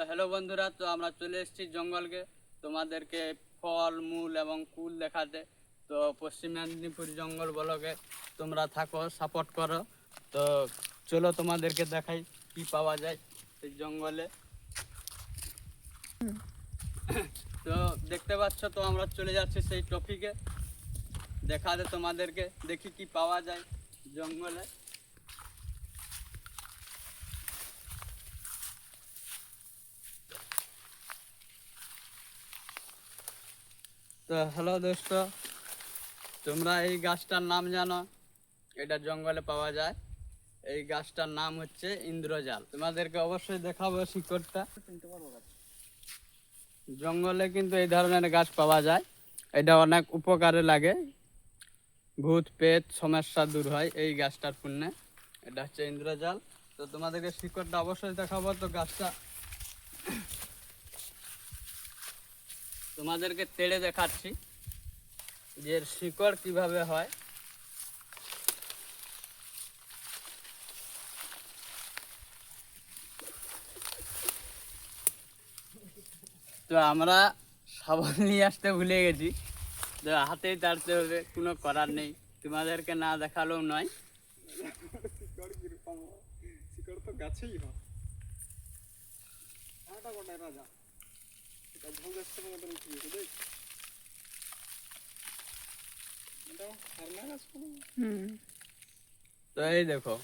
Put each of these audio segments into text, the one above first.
Hello বন্ধুরা, তো আমরা চলে এসেছি জঙ্গলকে তোমাদেরকে ফল মূল এবং কুল দেখাতে। তো পশ্চিম মেদিনীপুর জঙ্গল ব্লকে তোমরা থাকো, সাপোর্ট করো। তো চলো তোমাদেরকে দেখাই কি পাওয়া যায় এই জঙ্গলে। তো দেখতে পাচ্ছ, তো আমরা চলে যাচ্ছি সেই টপিকে দেখাতে তোমাদেরকে, দেখি কি পাওয়া যায় জঙ্গলে। তো হ্যালো দোস্ত, তোমরা এই গাছটার নাম জানো? এটা জঙ্গলে পাওয়া যায়। এই গাছটার নাম হচ্ছে ইন্দ্রজাল। তোমাদেরকে অবশ্যই দেখাবো শিকড়টা। জঙ্গলে কিন্তু এই ধরনের গাছ পাওয়া যায়। এটা অনেক উপকারে লাগে, ভূত পেট সমস্যা দূর হয় এই গাছটার পুণ্যে। এটা হচ্ছে ইন্দ্রজাল। তো তোমাদেরকে শিকড়টা অবশ্যই দেখাবো। তো গাছটা তোমাদেরকে তেড়ে দেখাচ্ছি যে এর শিকড় কিভাবে হয়। তো আমরা সাবান নিয়ে আসতে ভুলে গেছি, তো হাতেই তাড়তে হবে, কোনো করার নেই, তোমাদেরকে না দেখালেও নয়। শিকড় তো গাছেই হয়। আটা কোটায় রাজা এটা ভোগেশ্বর মতন উঠিয়েছে দেখ। এটা হারনা গাছ কোনো। তো এই দেখো,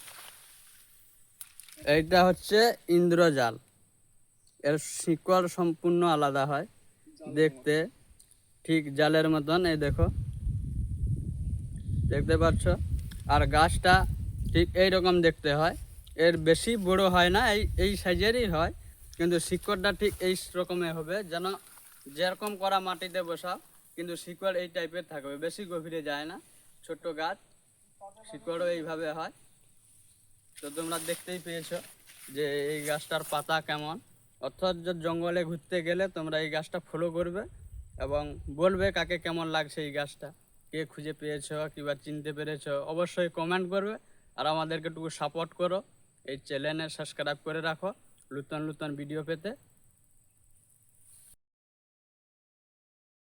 এইটা হচ্ছে ইন্দ্রজাল। এর শিকড় সম্পূর্ণ আলাদা হয় দেখতে, ঠিক জালের মতন। এই দেখো, দেখতে পাচ্ছ। আর গাছটা ঠিক এই রকম দেখতে হয়, এর বেশি বড় হয় না, এই সাইজেরই হয়। কিন্তু শিকড়টা ঠিক এই রকমের হবে, যেন যেরকম করা মাটিতে বসাও, কিন্তু শিকড় এই টাইপের থাকবে, বেশি গভীরে যায় না। ছোট্ট গাছ, শিকড়ও এইভাবে হয়। তো তোমরা দেখতেই পেয়েছো যে এই গাছটার পাতা কেমন। অর্থাৎ জঙ্গলে ঘুরতে গেলে তোমরা এই গাছটা ফলো করবে এবং বলবে কাকে কেমন লাগছে এই গাছটা, কে খুঁজে পেয়েছো কিংবা চিনতে পেরেছো, অবশ্যই কমেন্ট করবে। আর আমাদেরকে একটু সাপোর্ট করো, এই চ্যানেলে সাবস্ক্রাইব করে রাখো নতুন নতুন ভিডিও পেতে।